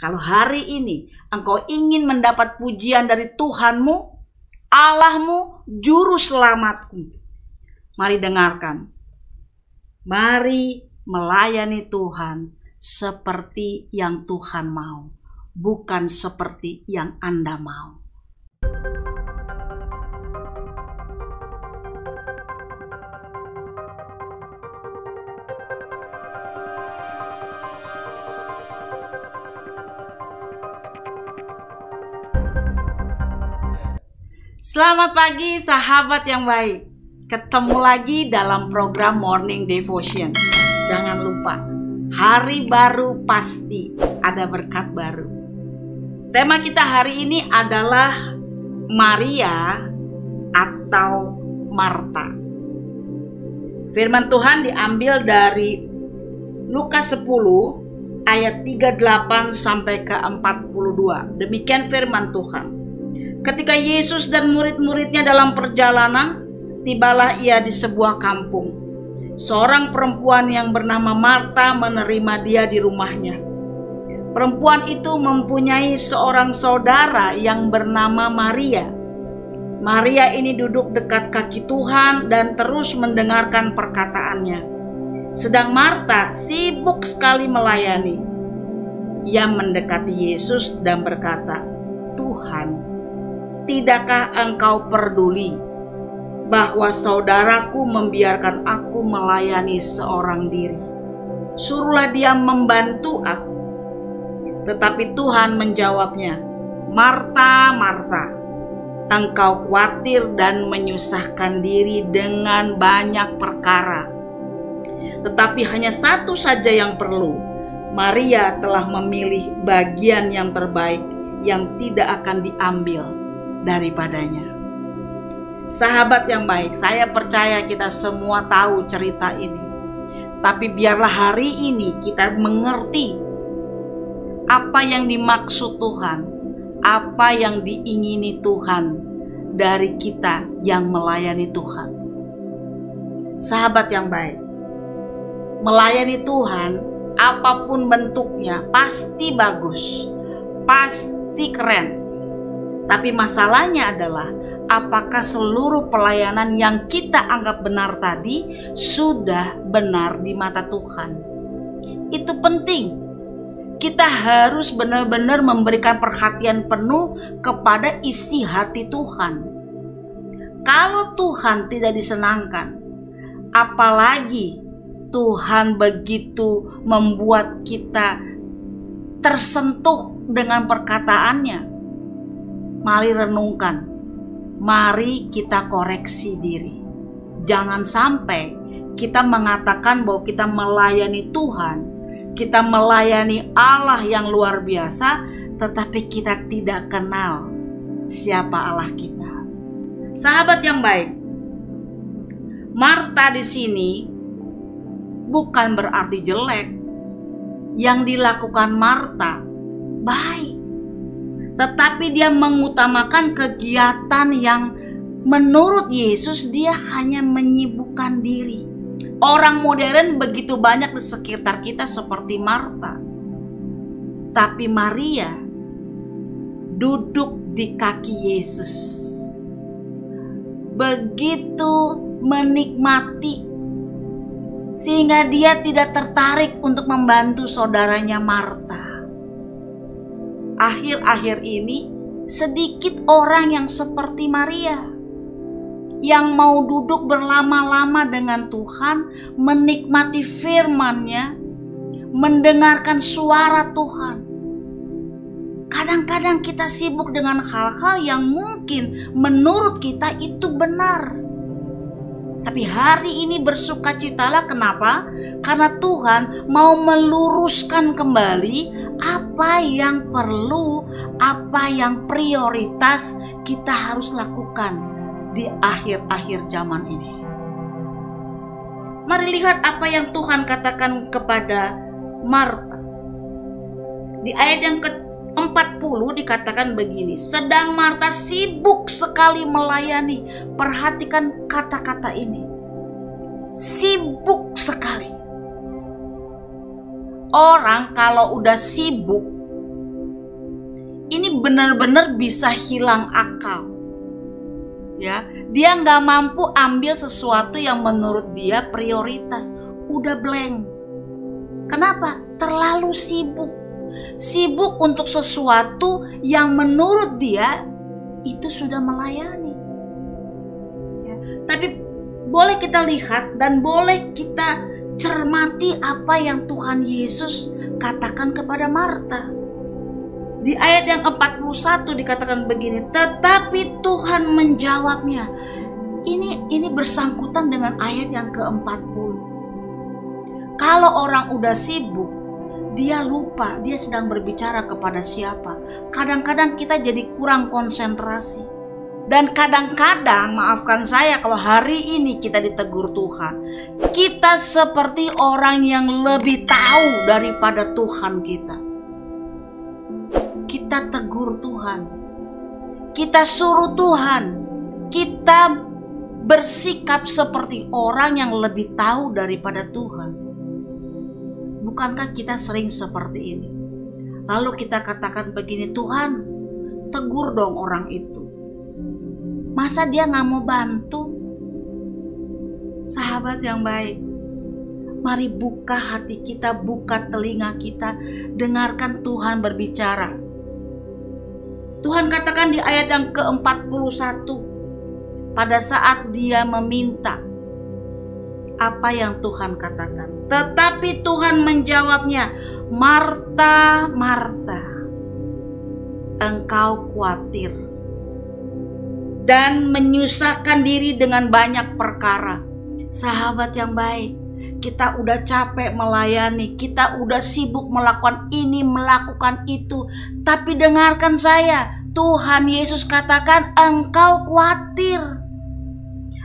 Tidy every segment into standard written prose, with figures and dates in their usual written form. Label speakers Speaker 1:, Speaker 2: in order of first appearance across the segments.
Speaker 1: Kalau hari ini engkau ingin mendapat pujian dari Tuhanmu, Allahmu, Juru Selamatmu, mari dengarkan. Mari melayani Tuhan seperti yang Tuhan mau, bukan seperti yang Anda mau. Selamat pagi sahabat yang baik. Ketemu lagi dalam program Morning Devotion. Jangan lupa, hari baru pasti ada berkat baru. Tema kita hari ini adalah Maria atau Marta. Firman Tuhan diambil dari Lukas 10 ayat 38 sampai ke 42. Demikian firman Tuhan. Ketika Yesus dan murid-muridnya dalam perjalanan, tibalah ia di sebuah kampung. Seorang perempuan yang bernama Marta menerima dia di rumahnya. Perempuan itu mempunyai seorang saudara yang bernama Maria. Maria ini duduk dekat kaki Tuhan dan terus mendengarkan perkataannya. Sedang Marta sibuk sekali melayani. Ia mendekati Yesus dan berkata, "Tuhan, tidakkah engkau peduli bahwa saudaraku membiarkan aku melayani seorang diri? Suruhlah dia membantu aku." Tetapi Tuhan menjawabnya, "Marta, Marta, engkau khawatir dan menyusahkan diri dengan banyak perkara. Tetapi hanya satu saja yang perlu. Maria telah memilih bagian yang terbaik yang tidak akan diambil daripadanya." Sahabat yang baik, saya percaya kita semua tahu cerita ini. Tapi biarlah hari ini kita mengerti apa yang dimaksud Tuhan, apa yang diingini Tuhan dari kita yang melayani Tuhan. Sahabat yang baik, melayani Tuhan apapun bentuknya pasti bagus, pasti keren. Tapi masalahnya adalah apakah seluruh pelayanan yang kita anggap benar tadi sudah benar di mata Tuhan? Itu penting. Kita harus benar-benar memberikan perhatian penuh kepada isi hati Tuhan. Kalau Tuhan tidak disenangkan, apalagi Tuhan begitu membuat kita tersentuh dengan perkataannya, mari renungkan, mari kita koreksi diri. Jangan sampai kita mengatakan bahwa kita melayani Tuhan, kita melayani Allah yang luar biasa, tetapi kita tidak kenal siapa Allah kita. Sahabat yang baik, Marta di sini bukan berarti jelek. Yang dilakukan Marta baik, tetapi dia mengutamakan kegiatan yang menurut Yesus dia hanya menyibukkan diri. Orang modern begitu banyak di sekitar kita seperti Marta. Tapi Maria duduk di kaki Yesus, begitu menikmati, sehingga dia tidak tertarik untuk membantu saudaranya Marta. Akhir-akhir ini sedikit orang yang seperti Maria, yang mau duduk berlama-lama dengan Tuhan, menikmati firman-Nya, mendengarkan suara Tuhan. Kadang-kadang kita sibuk dengan hal-hal yang mungkin menurut kita itu benar. Tapi hari ini bersukacitalah, kenapa? Karena Tuhan mau meluruskan kembali apa yang perlu, apa yang prioritas kita harus lakukan di akhir-akhir zaman ini. Mari lihat apa yang Tuhan katakan kepada Marta. Di ayat yang ke-40 dikatakan begini, sedang Marta sibuk sekali melayani. Perhatikan kata-kata ini, sibuk sekali. Orang kalau udah sibuk ini benar-benar bisa hilang akal. Ya, dia nggak mampu ambil sesuatu yang menurut dia prioritas. Udah blank. Kenapa? Terlalu sibuk. Sibuk untuk sesuatu yang menurut dia itu sudah melayani. Ya, tapi boleh kita lihat dan boleh kita cermati apa yang Tuhan Yesus katakan kepada Marta. Di ayat yang 41 dikatakan begini, tetapi Tuhan menjawabnya. Ini bersangkutan dengan ayat yang ke-40. Kalau orang udah sibuk, dia lupa dia sedang berbicara kepada siapa. Kadang-kadang kita jadi kurang konsentrasi. Dan kadang-kadang, maafkan saya kalau hari ini kita ditegur Tuhan, kita seperti orang yang lebih tahu daripada Tuhan kita. Kita tegur Tuhan, kita suruh Tuhan, kita bersikap seperti orang yang lebih tahu daripada Tuhan. Bukankah kita sering seperti ini? Lalu kita katakan begini, Tuhan, tegur dong orang itu. Masa dia gak mau bantu? Sahabat yang baik, mari buka hati kita, buka telinga kita, dengarkan Tuhan berbicara. Tuhan katakan di ayat yang ke-41, pada saat dia meminta, apa yang Tuhan katakan? Tetapi Tuhan menjawabnya, Marta, Marta, engkau khawatir dan menyusahkan diri dengan banyak perkara. Sahabat yang baik, kita udah capek melayani, kita udah sibuk melakukan ini, melakukan itu. Tapi dengarkan saya, Tuhan Yesus katakan engkau khawatir.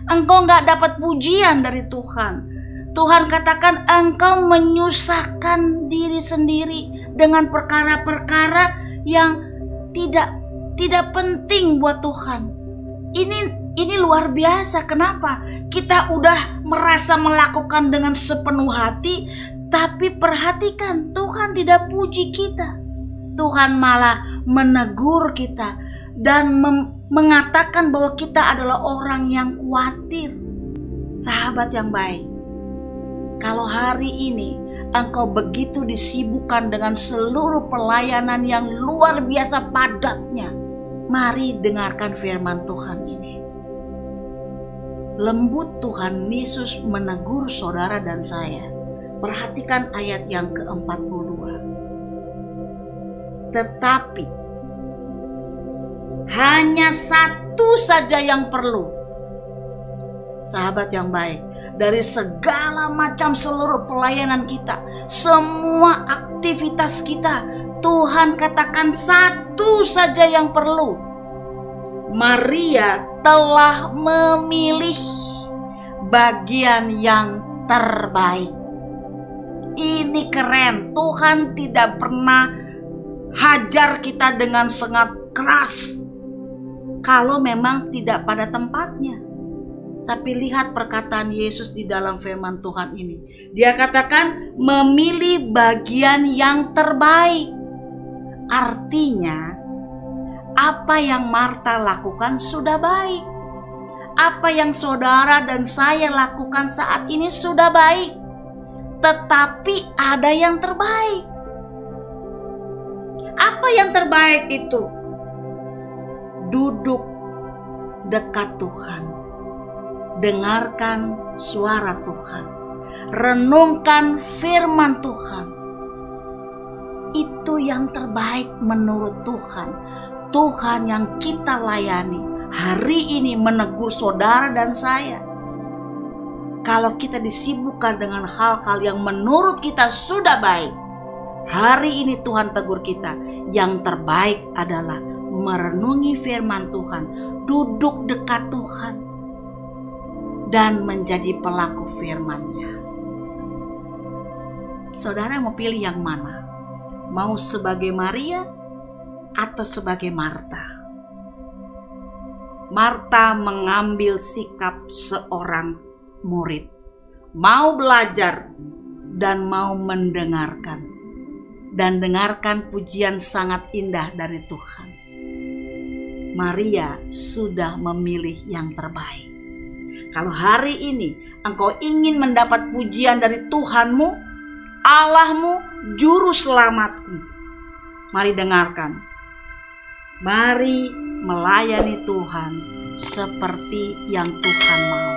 Speaker 1: Engkau gak dapat pujian dari Tuhan. Tuhan katakan engkau menyusahkan diri sendiri dengan perkara-perkara yang tidak penting buat Tuhan. Ini luar biasa. Kenapa? Kita udah merasa melakukan dengan sepenuh hati, tapi perhatikan, Tuhan tidak puji kita. Tuhan malah menegur kita dan mengatakan bahwa kita adalah orang yang khawatir. Sahabat yang baik, kalau hari ini engkau begitu disibukkan dengan seluruh pelayanan yang luar biasa padatnya, mari dengarkan firman Tuhan ini. Lembut Tuhan Yesus menegur saudara dan saya. Perhatikan ayat yang ke-42. Tetapi hanya satu saja yang perlu. Sahabat yang baik, dari segala macam seluruh pelayanan kita, semua aktivitas kita, Tuhan katakan satu saja yang perlu. Maria telah memilih bagian yang terbaik. Ini keren. Tuhan tidak pernah hajar kita dengan sangat keras kalau memang tidak pada tempatnya. Tapi lihat perkataan Yesus di dalam firman Tuhan ini. Dia katakan memilih bagian yang terbaik. Artinya apa yang Marta lakukan sudah baik. Apa yang saudara dan saya lakukan saat ini sudah baik. Tetapi ada yang terbaik. Apa yang terbaik itu? Duduk dekat Tuhan. Dengarkan suara Tuhan. Renungkan firman Tuhan. Itu yang terbaik menurut Tuhan. Tuhan yang kita layani hari ini menegur saudara dan saya. Kalau kita disibukkan dengan hal-hal yang menurut kita sudah baik, hari ini Tuhan tegur kita. Yang terbaik adalah merenungi firman Tuhan, duduk dekat Tuhan, dan menjadi pelaku firman-Nya. Saudara mau pilih yang mana? Mau sebagai Maria atau sebagai Marta? Marta mengambil sikap seorang murid, mau belajar dan mau mendengarkan. dan dengarkan pujian sangat indah dari Tuhan. Maria sudah memilih yang terbaik. Kalau hari ini engkau ingin mendapat pujian dari Tuhanmu, Allahmu, Juru Selamatmu, mari dengarkan. Mari melayani Tuhan seperti yang Tuhan mau,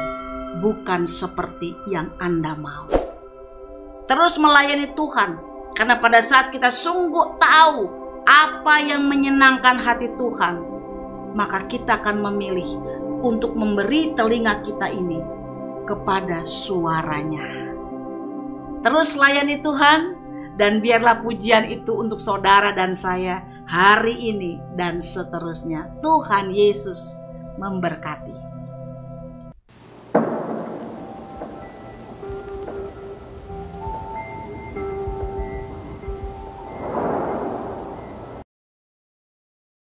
Speaker 1: bukan seperti yang Anda mau. Terus melayani Tuhan, karena pada saat kita sungguh tahu apa yang menyenangkan hati Tuhan, maka kita akan memilih untuk memberi telinga kita ini kepada suaranya. Terus layani Tuhan, dan biarlah pujian itu untuk saudara dan saya hari ini dan seterusnya. Tuhan Yesus memberkati.